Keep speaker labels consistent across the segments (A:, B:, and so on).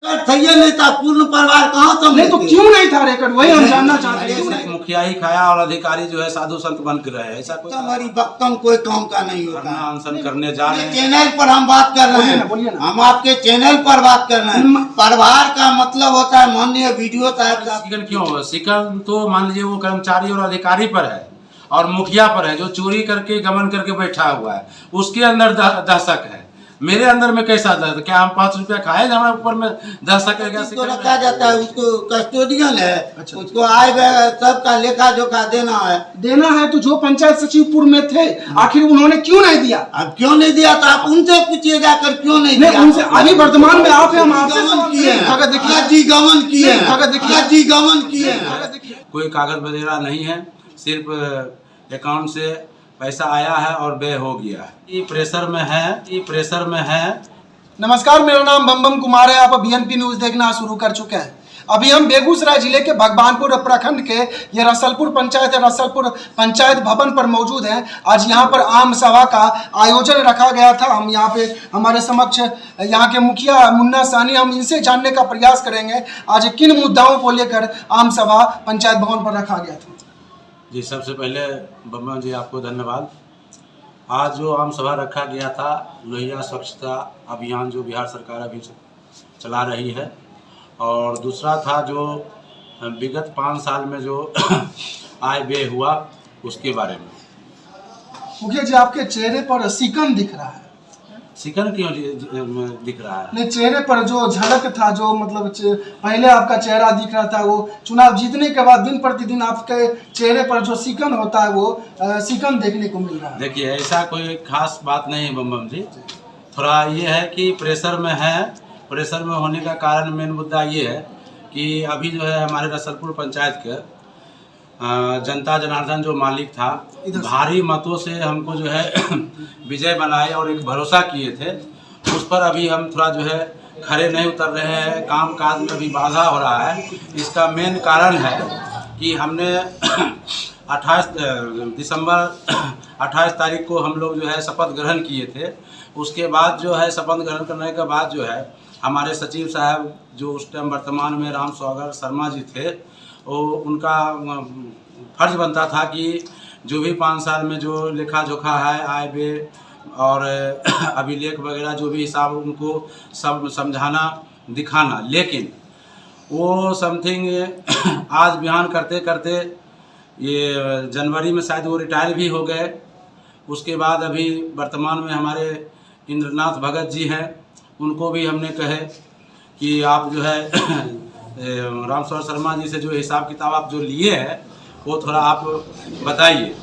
A: सही नहीं था, पूर्ण परिवार कहाँ कम
B: नहीं तो क्यों नहीं था रिकॉर्ड, वही हम जानना चाहते हैं।
C: मुखिया ही खाया और अधिकारी जो है साधु संत बन के रहे, ऐसा कोई
A: हमारी बक्कम कोई काम का नहीं होता है।
C: अनशन करने जा रहे हैं।
A: चैनल पर हम बात कर रहे हैं,
B: बोलिए ना।
A: हम आपके चैनल पर बात कर रहे हैं। परिवार का मतलब होता है माननीय वीडियो साहब का।
C: शिकन क्यों हो? शिकन तो मान लीजिए वो कर्मचारी और अधिकारी पर है और मुखिया पर है जो चोरी करके गमन करके बैठा हुआ है, उसके अंदर दहशक है। मेरे अंदर में कैसा दर्द? क्या हम 5 रुपया खाए हमारे ऊपर में दहशक है?
A: उसको रखा जाता है, उसको कस्टोडियन है। अच्छा। उसको आय व्यय सबका लेखा जोखा देना है
B: तो जो पंचायत सचिवपुर में थे आखिर उन्होंने क्यों नहीं दिया?
A: अब क्यों नहीं दिया तो आप उनसे पूछिए जाकर, क्यों नहीं दिया
B: उनसे। अभी वर्तमान में आप हम आपसे
A: गमन किए हैं,
B: अगर देखिए
A: जी गमन किए हैं, जी गमन किए हैं।
C: कोई कागज वगैरह नहीं है, सिर्फ अकाउंट से पैसा आया है और व्यय हो गया है। ये प्रेशर में है।
B: नमस्कार, मेरा नाम बम कुमार है। आप बीएनपी न्यूज देखना शुरू कर चुके हैं। अभी हम बेगूसराय जिले के भगवानपुर प्रखंड के ये रसलपुर पंचायत भवन पर मौजूद हैं। आज यहाँ पर आम सभा का आयोजन रखा गया था। हम यहाँ पे हमारे समक्ष यहाँ के मुखिया मुन्ना सानी, हम इनसे जानने का प्रयास करेंगे आज किन मुद्दाओं को लेकर आम सभा पंचायत भवन पर रखा गया था।
C: जी, सबसे पहले बम्बा जी आपको धन्यवाद। आज जो आम सभा रखा गया था, लोहिया स्वच्छता अभियान जो बिहार सरकार अभी चला रही है, और दूसरा था जो विगत 5 साल में जो आय व्यय हुआ उसके बारे में।
B: मुखिया जी, आपके चेहरे पर सिकन दिख रहा है।
C: सिकन क्यों दिख रहा है?
B: नहीं, चेहरे पर जो झलक था, जो मतलब पहले आपका चेहरा दिख रहा था, वो चुनाव जीतने के बाद दिन प्रतिदिन आपके चेहरे पर जो सिकन होता है वो सिकन देखने को मिल रहा है।
C: देखिए, ऐसा कोई खास बात नहीं है बम जी। थोड़ा ये है कि प्रेशर में है। प्रेशर में होने का कारण, मेन मुद्दा ये है कि अभी जो है हमारे रसलपुर पंचायत के जनता जनार्दन जो मालिक था, भारी मतों से हमको जो है विजय बनाए और एक भरोसा किए थे, उस पर अभी हम थोड़ा जो है खड़े नहीं उतर रहे हैं। काम काज में भी बाधा हो रहा है। इसका मेन कारण है कि हमने 28 तारीख को हम लोग जो है शपथ ग्रहण किए थे। उसके बाद जो है शपथ ग्रहण करने के बाद जो है हमारे सचिव साहब जो उस टाइम वर्तमान में राम स्वागर शर्मा जी थे, वो उनका फर्ज बनता था कि जो भी 5 साल में जो लेखा जोखा है, आय व्यय और अभिलेख वगैरह जो भी हिसाब, उनको सब समझाना दिखाना। लेकिन वो समथिंग आज बयान करते करते ये जनवरी में शायद वो रिटायर भी हो गए। उसके बाद अभी वर्तमान में हमारे इंद्रनाथ भगत जी हैं, उनको भी हमने कहे कि आप जो है राम स्वागर शर्मा जी से जो हिसाब किताब आप जो लिए हैं वो थोड़ा आप बताइए।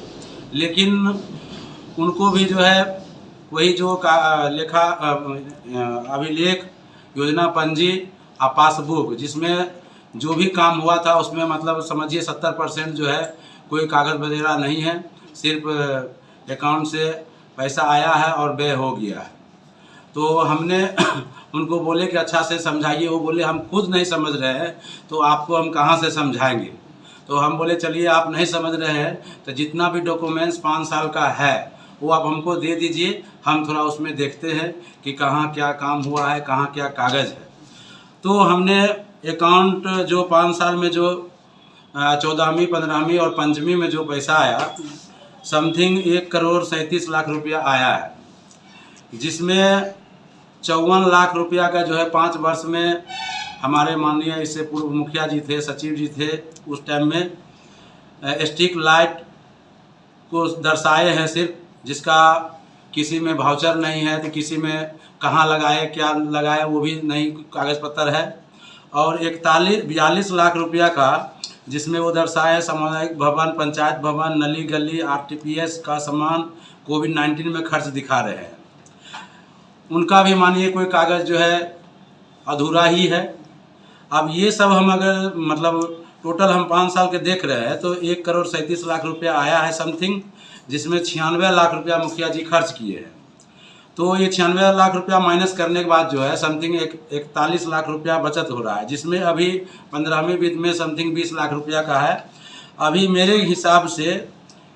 C: लेकिन उनको भी जो है वही जो लेखा अभिलेख, योजना पंजी, पासबुक, जिसमें जो भी काम हुआ था उसमें मतलब समझिए 70% जो है कोई कागज़ वगैरह नहीं है। सिर्फ अकाउंट से पैसा आया है और व्यय हो गया है। तो हमने उनको बोले कि अच्छा से समझाइए। वो बोले हम खुद नहीं समझ रहे हैं तो आपको हम कहाँ से समझाएंगे। तो हम बोले चलिए, आप नहीं समझ रहे हैं तो जितना भी डॉक्यूमेंट्स 5 साल का है वो आप हमको दे दीजिए, हम थोड़ा उसमें देखते हैं कि कहाँ क्या काम हुआ है, कहाँ क्या कागज़ है। तो हमने अकाउंट जो 5 साल में जो 14वीं, 15वीं और 5वीं में जो पैसा आया, समथिंग 1,37,00,000 रुपया आया है, जिसमें 54 लाख रुपया का जो है 5 वर्ष में हमारे माननीय इससे पूर्व मुखिया जी थे, सचिव जी थे उस टाइम में, स्ट्रीट लाइट को दर्शाए हैं सिर्फ, जिसका किसी में वाउचर नहीं है, तो किसी में कहाँ लगाए क्या लगाए वो भी नहीं कागज़ पत्र है। और 42 लाख रुपया का जिसमें वो दर्शाए सामुदायिक भवन, पंचायत भवन, नली गली, RTPS का सामान कोविड-19 में खर्च दिखा रहे हैं। उनका भी मानिए कोई कागज़ जो है अधूरा ही है। अब ये सब हम अगर मतलब टोटल हम 5 साल के देख रहे हैं तो 1,37,00,000 रुपया आया है समथिंग, जिसमें 96 लाख रुपया मुखिया जी खर्च किए हैं। तो ये 96 लाख रुपया माइनस करने के बाद जो है समथिंग 41 लाख रुपया बचत हो रहा है, जिसमें अभी 15वीं वित्त में समथिंग 20 लाख रुपया का है। अभी मेरे हिसाब से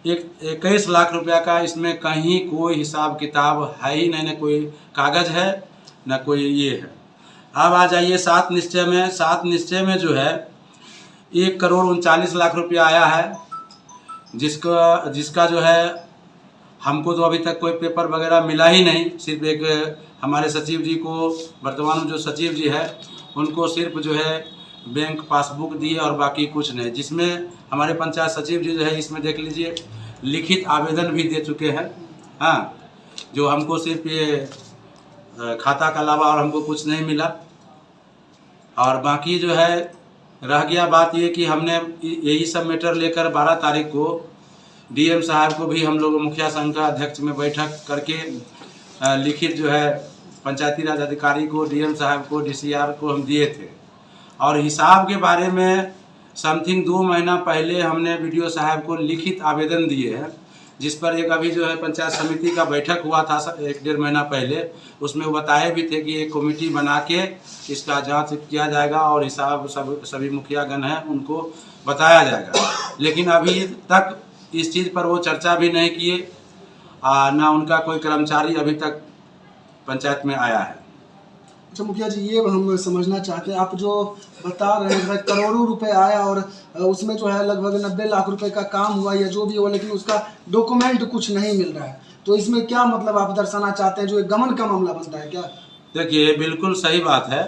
C: 21 लाख रुपया का इसमें कहीं कोई हिसाब किताब है ही नहीं, न कोई कागज़ है न कोई ये है। अब आ जाइए 7 निश्चय में। 7 निश्चय में जो है 1,39,00,000 रुपया आया है, जिसका जो है हमको तो अभी तक कोई पेपर वगैरह मिला ही नहीं। सिर्फ एक हमारे सचिव जी को, वर्तमान में जो सचिव जी है उनको सिर्फ जो है बैंक पासबुक दिए और बाकी कुछ नहीं। जिसमें हमारे पंचायत सचिव जी जो है, इसमें देख लीजिए लिखित आवेदन भी दे चुके हैं। हाँ, जो हमको सिर्फ ये खाता के अलावा और हमको कुछ नहीं मिला। और बाकी जो है रह गया बात ये कि हमने यही सब मैटर लेकर 12 तारीख को डीएम साहब को भी हम लोग मुखिया संघ का अध्यक्ष में बैठक करके लिखित जो है पंचायती राज अधिकारी को, डीएम साहब को, डीसीआर को हम दिए थे। और हिसाब के बारे में समथिंग 2 महीना पहले हमने वीडियो साहब को लिखित आवेदन दिए हैं, जिस पर एक अभी जो है पंचायत समिति का बैठक हुआ था 1-1.5 महीना पहले। उसमें वो बताए भी थे कि एक कमेटी बना के इसका जांच किया जाएगा और हिसाब सभी मुखियागण हैं उनको बताया जाएगा। लेकिन अभी तक इस चीज़ पर वो चर्चा भी नहीं किए, ना उनका कोई कर्मचारी अभी तक पंचायत में आया है।
B: अच्छा मुखिया जी, ये हम समझना चाहते हैं, आप जो बता रहे हैं करोड़ों रुपए आया और उसमें जो है लगभग 90 लाख रुपए का काम हुआ या जो भी हुआ, लेकिन उसका डॉक्यूमेंट कुछ नहीं मिल रहा है, तो इसमें क्या मतलब आप दर्शाना चाहते हैं? जो एक गमन का मामला बनता है क्या?
C: देखिए, बिल्कुल सही बात है।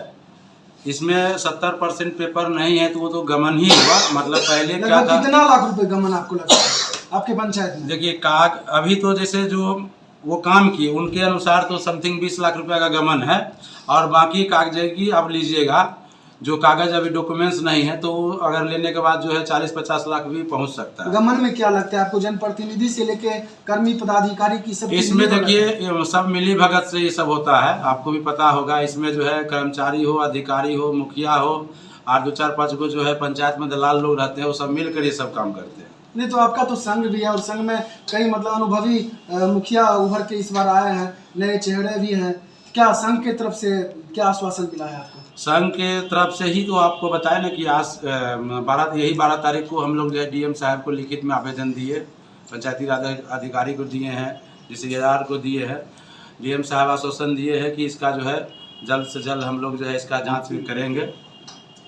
C: इसमें 70% पेपर नहीं है तो वो तो गमन ही हुआ। मतलब पहले क्या था,
B: कितना लाख रुपए गमन आपको लगता है आपके पंचायत में?
C: देखिए, अभी तो जैसे जो वो काम किए उनके अनुसार तो समथिंग 20 लाख रुपए का गमन है। और बाकी कागज की अब लीजिएगा, जो कागज अभी डॉक्यूमेंट्स नहीं है तो अगर लेने के बाद जो है 40-50 लाख भी पहुंच सकता है।
B: गमन में क्या लगता है आपको? जनप्रतिनिधि से लेके कर्मी पदाधिकारी की सब
C: इसमें देखिए सब मिली भगत से ये सब होता है, आपको भी पता होगा। इसमें जो है कर्मचारी हो, अधिकारी हो, मुखिया हो और 2-4-5 को जो है पंचायत में दलाल लोग रहते हैं, वो सब मिलकर ये सब काम करते हैं।
B: नहीं तो आपका तो संघ भी है और संघ में कई मतलब अनुभवी मुखिया उभर के इस बार आए हैं, नए चेहरे भी हैं। क्या संघ के तरफ से क्या आश्वासन मिला है आपको?
C: संघ के तरफ से ही तो आपको बताया ना कि आज 12 तारीख को हम लोग जो है डीएम साहब को लिखित में आवेदन दिए, पंचायती राज अधिकारी को दिए हैं, डीसीआर को दिए हैं। डीएम साहब आश्वासन दिए हैं कि इसका जो है जल्द से जल्द हम लोग जो है इसका जांच भी करेंगे।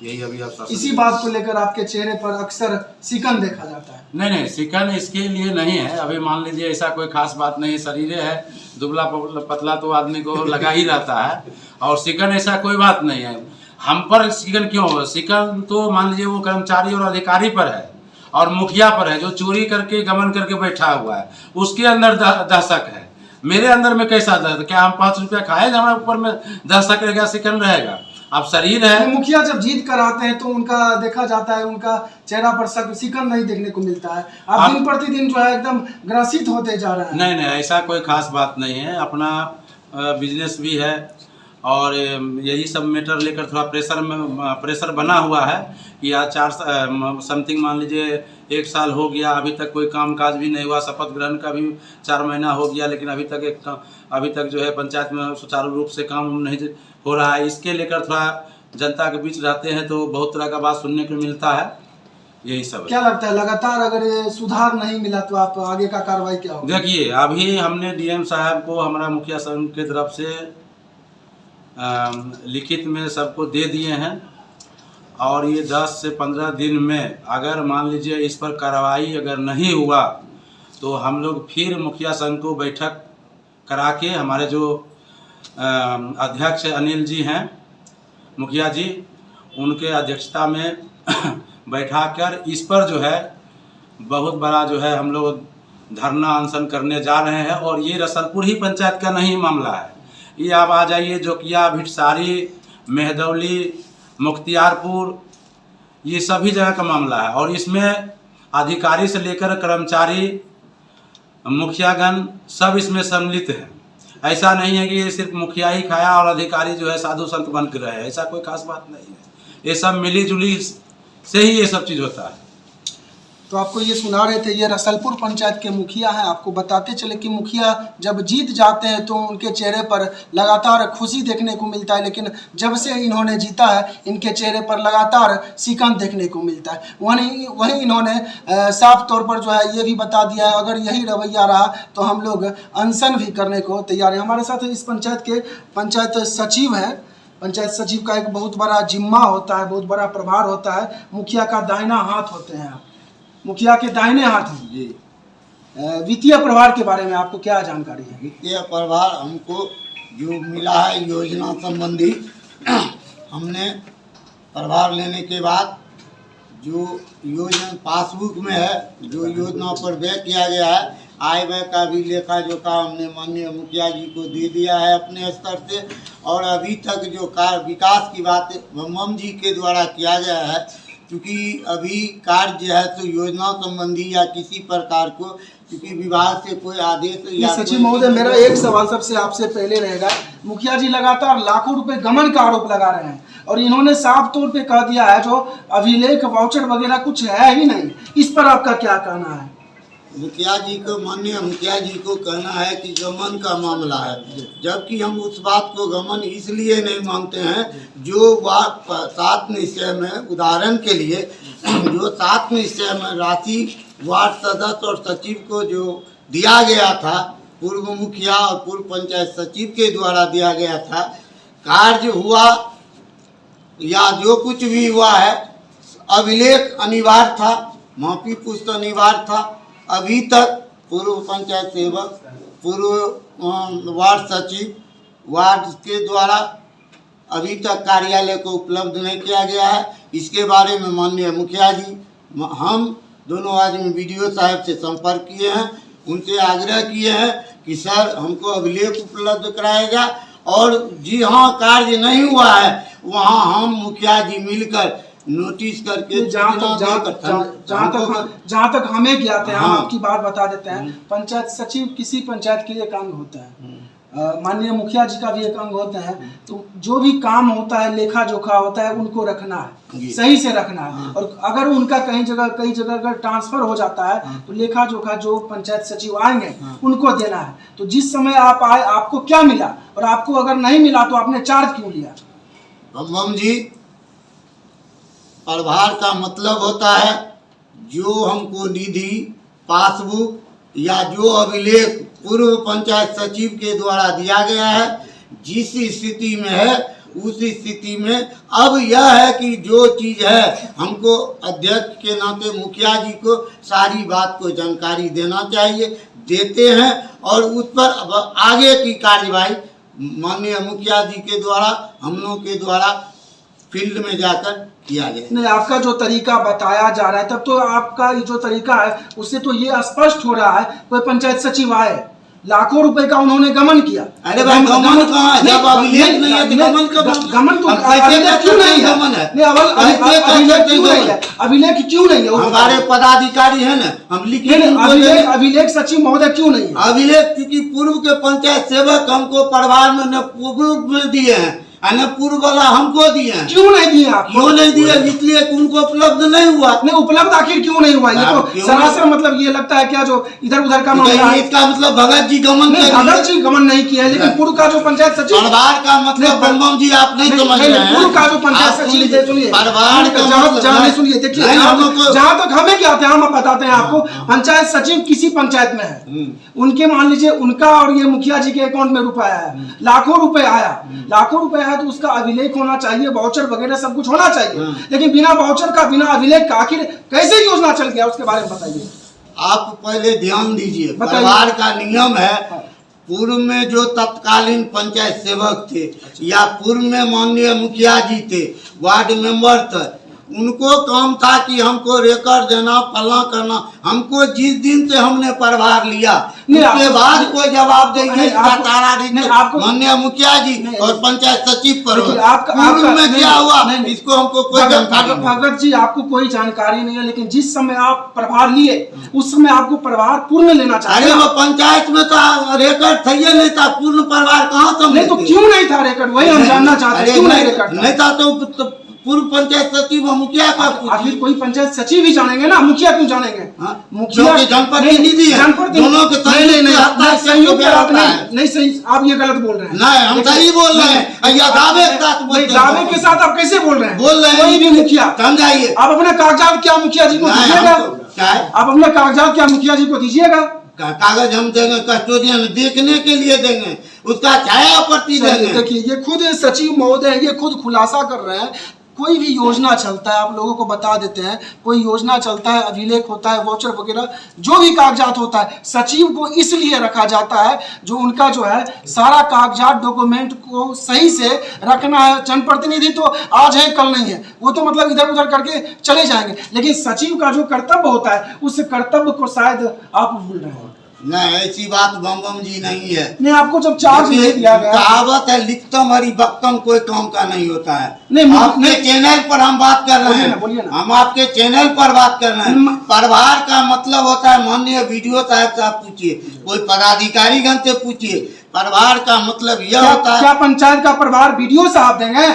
C: यही अभी आश्वासन।
B: इसी बात को लेकर आपके चेहरे पर अक्सर सिकन देखा जाता है?
C: नहीं, सिकन इसके लिए नहीं है। अभी मान लीजिए ऐसा कोई खास बात नहीं, शरीर है दुबला पतला तो आदमी को लगा ही रहता है, और सिकन ऐसा कोई बात नहीं है। हम पर सिकन क्यों हो? सिकन तो मान लीजिए वो कर्मचारी और अधिकारी पर है और मुखिया पर है, जो चोरी करके गमन करके बैठा हुआ है, उसके अंदर दहशक है। मेरे अंदर में कैसा दर्द? क्या हम 5 रुपया खाए हमारे ऊपर में दहशक रहेगा, सिकन रहेगा? अब शरीर है।
B: मुखिया जब जीत कर आते हैं तो उनका देखा जाता है, उनका चेहरा पर सिकन नहीं देखने को मिलता है। आप दिन प्रतिदिन जो है एकदम ग्रसित होते जा रहे हैं।
C: नहीं, ऐसा कोई खास बात नहीं है। अपना बिजनेस भी है और यही सब मैटर लेकर थोड़ा प्रेशर बना हुआ है कि आज 4 समथिंग मान लीजिए 1 साल हो गया, अभी तक कोई काम काज भी नहीं हुआ। शपथ ग्रहण का भी 4 महीना हो गया, लेकिन अभी तक जो है पंचायत में सुचारू रूप से काम नहीं हो रहा है। इसके लेकर थोड़ा जनता के बीच रहते हैं तो बहुत तरह का बात सुनने को मिलता है। यही सब
B: क्या लगता है, लगातार अगर ये सुधार नहीं मिला तो आप आगे का कार्रवाई क्या होगा?
C: देखिए, अभी हमने डीएम साहब को हमारा मुखिया संघ की तरफ से लिखित में सबको दे दिए हैं और ये 10 से 15 दिन में अगर मान लीजिए इस पर कार्रवाई अगर नहीं हुआ तो हम लोग फिर मुखिया संघ को बैठक करा के, हमारे जो अध्यक्ष अनिल जी हैं मुखिया जी, उनके अध्यक्षता में बैठाकर इस पर जो है बहुत बड़ा जो है हम लोग धरना अनशन करने जा रहे हैं। और ये रसलपुर ही पंचायत का नहीं मामला है, ये आप आ जाइए जोकिया, भिटसारी, मेहदौली, मुख्तियारपुर, ये सभी जगह का मामला है। और इसमें अधिकारी से लेकर कर्मचारी, मुखियागण सब इसमें सम्मिलित हैं। ऐसा नहीं है कि ये सिर्फ मुखिया ही खाया और अधिकारी जो है साधु संत बन कर रहे, ऐसा कोई खास बात नहीं है। ये सब मिली जुली से ही ये सब चीज़ होता है।
B: तो आपको ये सुना रहे थे, ये रसलपुर पंचायत के मुखिया हैं। आपको बताते चले कि मुखिया जब जीत जाते हैं तो उनके चेहरे पर लगातार खुशी देखने को मिलता है, लेकिन जब से इन्होंने जीता है इनके चेहरे पर लगातार सिकन देखने को मिलता है। वहीं इन्होंने साफ तौर पर जो है ये भी बता दिया है, अगर यही रवैया रहा तो हम लोग अनशन भी करने को तैयार हैं। हमारे साथ इस पंचायत के पंचायत सचिव हैं पंचायत सचिव का एक बहुत बड़ा जिम्मा होता है, बहुत बड़ा प्रभार होता है। मुखिया का दाहिना हाथ होते हैं आप, मुखिया के दाहिने हाथ हैं
A: जी।
B: वित्तीय प्रभार के बारे में आपको क्या जानकारी है?
A: वित्तीय प्रभार हमको जो मिला है योजना संबंधी, हमने प्रभार लेने के बाद जो योजना पासबुक में है, जो योजना पर व्यय किया गया है, आय व्यय का भी लेखा जोखा हमने माननीय मुखिया जी को दे दिया है अपने स्तर से। और अभी तक जो कार्य विकास की बात बम जी के द्वारा किया गया है, क्योंकि अभी कार्य जो है तो योजना संबंधी या किसी प्रकार को, क्योंकि विभाग से कोई आदेश या
B: सचिव महोदय, मेरा एक सवाल सबसे आपसे पहले रहेगा, मुखिया जी लगातार लाखों रुपए गमन का आरोप लगा रहे हैं और इन्होंने साफ तौर पे कह दिया है जो अभिलेख वाउचर वगैरह कुछ है ही नहीं, इस पर आपका क्या कहना है?
A: मुखिया जी को, माननीय मुखिया जी को कहना है कि गमन का मामला है, जबकि हम उस बात को गमन इसलिए नहीं मानते हैं जो बात 7 निश्चय में, उदाहरण के लिए जो 7 निश्चय में राशि वार्ड सदस्य और सचिव को जो दिया गया था, पूर्व मुखिया और पूर्व पंचायत सचिव के द्वारा दिया गया था, कार्य हुआ या जो कुछ भी हुआ है, अभिलेख अनिवार्य था, माफी पुस्त अनिवार्य था। अभी तक पूर्व पंचायत सेवक, पूर्व वार्ड सचिव, वार्ड के द्वारा अभी तक कार्यालय को उपलब्ध नहीं किया गया है। इसके बारे में माननीय मुखिया जी, हम दोनों आदमी वीडियो साहब से संपर्क किए हैं, उनसे आग्रह किए हैं कि सर हमको अभिलेख उपलब्ध कराएगा, और जी हाँ कार्य नहीं हुआ है वहाँ हम मुखिया जी मिलकर नोटिस करके
B: जहाँ तक हमें ज्ञात है, हम आपकी बात बता देते हैं, पंचायत सचिव किसी पंचायत के लिए एक अंग होता है, माननीय मुखिया जी का भी एक अंग होता है। तो जो भी काम होता है, लेखा जोखा होता है, उनको रखना है, सही से रखना है। और अगर उनका कई जगह अगर ट्रांसफर हो जाता है तो लेखा जोखा जो पंचायत सचिव आएंगे उनको देना है। तो जिस समय आप आए आपको क्या मिला, और आपको अगर नहीं मिला तो आपने चार्ज क्यों लिया?
A: बम जी, प्रभार का मतलब होता है जो हमको निधि, पासबुक या जो अभिलेख पूर्व पंचायत सचिव के द्वारा दिया गया है, जिस स्थिति में है उस स्थिति में अब यह है कि जो चीज़ है हमको अध्यक्ष के नाते मुखिया जी को सारी बात को जानकारी देना चाहिए, देते हैं, और उस पर अब आगे की कार्यवाही माननीय मुखिया जी के द्वारा, हम लोग के द्वारा फील्ड में जाकर किया गया।
B: नहीं, आपका जो तरीका बताया जा रहा है, तब तो आपका ये जो तरीका है उससे तो ये स्पष्ट हो रहा है कोई पंचायत सचिव आए, लाखों रुपए का उन्होंने गमन किया।
A: अरे भाई गमन कहाँ है? जब अभिलेख नहीं है तो गमन का
B: गमन तो अभिलेख क्यों नहीं है? अभिलेख क्यों नहीं है?
A: हमारे पदाधिकारी है ना, हम लिखे
B: अभिलेख सचिव महोदय क्यों नहीं है?
A: अभिलेख क्योंकि पूर्व के पंचायत सेवक हमको प्रभार में न पूर्व में दिए हैं, न पूर्व वाला हमको दिए हैं।
B: क्यों नहीं दिए आप?
A: क्यों नहीं दिए? इसलिए उनको उपलब्ध नहीं हुआ।
B: नहीं, उपलब्ध आखिर क्यों नहीं हुआ? ये तो सरासर मतलब ये लगता है क्या जो इधर उधर का मामला है।
A: इसका मतलब भगत जी गमन नहीं,
B: भगत जी गमन नहीं किया है, लेकिन पूर्व का जो पंचायत सचिव,
A: प्रभार का मतलब बम जी आप नहीं समझ रहे हैं।
B: पूर्व का जो पंचायत सचिव, सुनिए
A: प्रभार का
B: सुनिए, देखिए जहाँ तक हमें क्या आता है हम बताते हैं आपको, पंचायत सचिव किसी पंचायत में है, उनके मान लीजिए उनका और ये मुखिया जी के अकाउंट में रुपया आया, लाखों रुपए आया, लाखों रुपए आया, तो उसका अभिलेख होना चाहिए, वाउचर वगैरह सब कुछ होना चाहिए। लेकिन बिना वाउचर का, बिना अभिलेख का आखिर कैसे योजना चल गया, उसके बारे में बताइए।
A: आप पहले ध्यान दीजिए, प्रभार का नियम है, पूर्व में जो तत्कालीन पंचायत सेवक थे या पूर्व में माननीय मुखिया जी थे, वार्ड मेंबर थे, उनको काम था कि हमको रिकॉर्ड देना, फलना करना। हमको जिस दिन से हमने प्रभार लिया उसके बाद कोई जवाब देंगे माननीय मुखिया जी और पंचायत सचिव पर। पूर्व में क्या हुआ इसको हमको कोई जानकारी नहीं।
B: भगत जी आपको कोई जानकारी नहीं है, लेकिन जिस समय आप प्रभार लिए उस समय आपको प्रभार पूर्ण लेना चाहिए।
A: अरे वो पंचायत में तो रिकॉर्ड था ही नहीं था, पूर्ण प्रभार कहाँ से?
B: तो क्यों नहीं था रिकॉर्ड? वही हम जानना चाहते हैं, क्यों नहीं रिकॉर्ड
A: नहीं था? तो पूर्व पंचायत सचिव मुखिया का
B: आखिर कोई पंचायत सचिव ही जानेंगे ना, मुखिया क्यों जानेंगे?
A: मुखिया जनप्रतिनिधि है, दोनों के
B: नहीं सही, आप ये गलत बोल रहे हैं।
A: नहीं, हम सही बोल रहे हैं, या दावे के साथ
B: दावे के साथ आप कैसे बोल रहे हैं?
A: बोल रहे हैं
B: कोई भी मुखिया,
A: समझाइए।
B: आप अपने कागजात क्या मुखिया जी को दीजिएगा? आप अपने कागजात क्या मुखिया जी को दीजिएगा?
A: कागज हम देंगे, कस्टोडियन देखने के लिए देंगे, उसका छाया प्रति देंगे।
B: देखिए ये खुद सचिव महोदय ये खुद खुलासा कर रहे हैं, कोई भी योजना चलता है आप लोगों को बता देते हैं, कोई योजना चलता है, अभिलेख होता है, वाउचर वगैरह जो भी कागजात होता है, सचिव को इसलिए रखा जाता है जो उनका जो है सारा कागजात डॉक्यूमेंट को सही से रखना है। जनप्रतिनिधि तो आज है कल नहीं है, वो तो मतलब इधर उधर करके चले जाएंगे, लेकिन सचिव का जो कर्तव्य होता है उस कर्तव्य को शायद आप भूल रहे हैं।
A: नहीं, ऐसी बात बम जी नहीं है।
B: नहीं, आपको जब चार्ज नहीं दिया गया,
A: कहावत है लिखतम हरी बख्तम कोई काम का नहीं होता है।
B: नहीं,
A: आपके चैनल पर हम बात कर रहे हैं,
B: बोलिए ना।
A: हम आपके चैनल पर बात कर रहे हैं। परिवार का मतलब होता है, माननीय वीडियो साहब से आप पूछिए, कोई पदाधिकारी गण से पूछिए, परिवार का मतलब यह होता है।
B: क्या पंचायत का प्रभार बीडीओ साहब देंगे?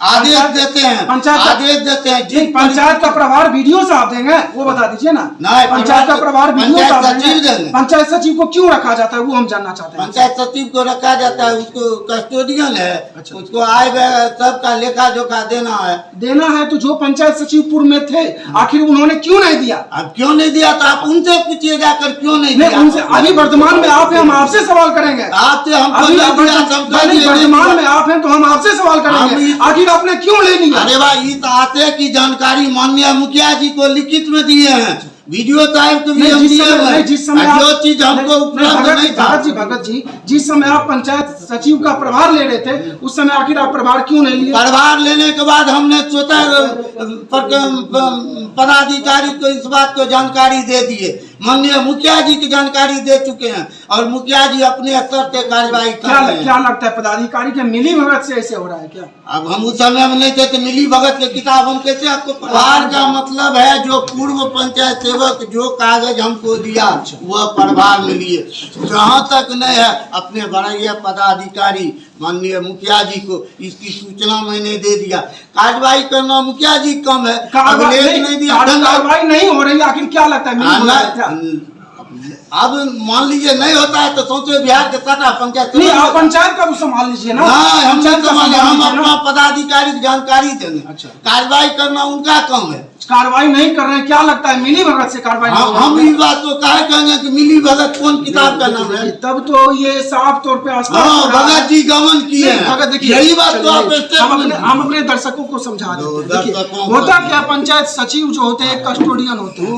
A: आदेश देते हैं, आदेश देते हैं।
B: जी, पंचायत का प्रभार बीडीओ साहब देंगे, वो बता दीजिए ना।
A: नहीं,
B: पंचायत का प्रभार बीडीओ साहब
A: देंगे।
B: पंचायत सचिव को क्यों रखा जाता है वो हम जानना चाहते हैं।
A: पंचायत सचिव को रखा जाता है, उसको कस्टोडियन है।
B: अच्छा।
A: उसको आय सबका लेखा जोखा देना है
B: तो जो पंचायत सचिव पूर्व में थे आखिर उन्होंने क्यों नहीं दिया?
A: अब क्यों नहीं दिया तो आप उनसे पूछिए जाकर, क्यों नहीं दिया
B: उनसे। अभी वर्तमान में आप हैं, हम आपसे सवाल करेंगे।
A: आपसे हमको
B: वर्तमान में आप हैं तो हम आपसे सवाल करेंगे, आखिर आपने क्यों ले लिया?
A: अरे भाई, इस आशय की जानकारी माननीय मुखिया जी को लिखित में दिए हैं, वीडियो साहब को भी हम दिए हैं।
B: जिस समय
A: जो चीज हमको उपलब्ध नहीं था।
B: भगत जी, जिस समय आप पंचायत सचिव का प्रभार ले रहे थे उस समय आखिर आप प्रभार क्यों नहीं लिए?
A: प्रभार लेने के बाद हमने स्वतः पदाधिकारी को इस बात को जानकारी दे दिए, माननीय मुखिया जी की जानकारी दे चुके हैं और मुखिया जी अपने स्तर से कार्यवाही कर रहे हैं।
B: क्या लगता है पदाधिकारी के मिली भगत से ऐसे हो रहा है क्या?
A: अब हम उस समय में नहीं थे तो मिली भगत के किताब हम कैसे आपको? प्रभार का मतलब है जो पूर्व पंचायत सेवक जो कागज हमको दिया वह प्रभार में लिए। जहाँ तक नहीं है अपने बड़े पदाधिकारी माननीय मुखिया जी को इसकी सूचना मैंने दे दिया। कार्रवाई करना मुखिया जी कम है, अभिलेख नहीं दिया,
B: कार्रवाई नहीं हो रही, आखिर क्या लगता है?
A: अब मान लीजिए नहीं होता है तो सोचे बिहार के सारा पंचायत
B: नहीं, आप पंचायत का भी संभाल लीजिए ना।
A: हम अपना पदाधिकारी की जानकारी देंगे। अच्छा, कार्रवाई करना उनका काम है,
B: कार्रवाई नहीं कर रहे हैं। क्या लगता है मिली भगत से कार्रवाई?
A: हम इस बात को कहे कहेंगे कि मिली भगत कौन किताब का नाम है?
B: तब तो ये साफ तौर पे
A: भगत जी गमन किए हैं। यही बात तो
B: हम अपने दर्शकों को समझा देते हैं। होता क्या, पंचायत सचिव जो होते हैं कस्टोडियन होते हैं,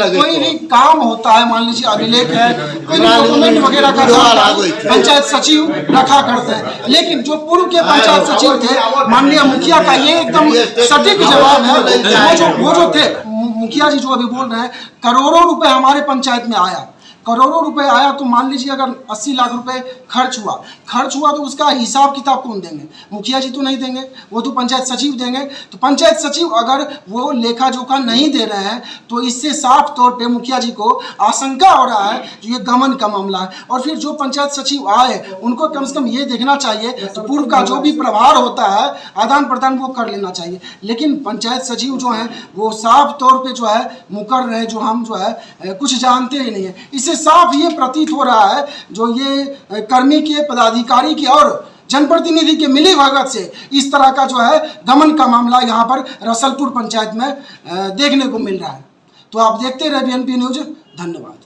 B: कोई भी काम होता है, मान लीजिए अभिलेख है, कोई भी डॉक्यूमेंट वगैरह का पंचायत सचिव रखा करते हैं। लेकिन जो पूर्व के पंचायत सचिव थे माननीय मुखिया का ये एकदम सटीक जवाब है। वो जो थे मुखिया जी जो अभी बोल रहे हैं, करोड़ों रुपए हमारे पंचायत में आया, करोड़ों रुपए आया, तो मान लीजिए अगर 80 लाख रुपए खर्च हुआ तो उसका हिसाब किताब कौन देंगे? मुखिया जी तो नहीं देंगे, वो तो पंचायत सचिव देंगे। तो पंचायत सचिव अगर वो लेखा जोखा नहीं दे रहे हैं तो इससे साफ तौर पे मुखिया जी को आशंका हो रहा है जो ये गमन का मामला है। और फिर जो पंचायत सचिव आए उनको कम से कम ये देखना चाहिए, तो पूर्व का जो भी प्रभार होता है आदान प्रदान वो कर लेना चाहिए। लेकिन पंचायत सचिव जो हैं वो साफ तौर पर जो है मुकर रहे, जो हम जो है कुछ जानते ही नहीं है। इससे साफ ये प्रतीत हो रहा है जो ये कर्मी के, पदाधिकारी के और जनप्रतिनिधि के मिली भगत से इस तरह का जो है गमन का मामला यहाँ पर रसलपुर पंचायत में देखने को मिल रहा है। तो आप देखते रहे BNP न्यूज। धन्यवाद।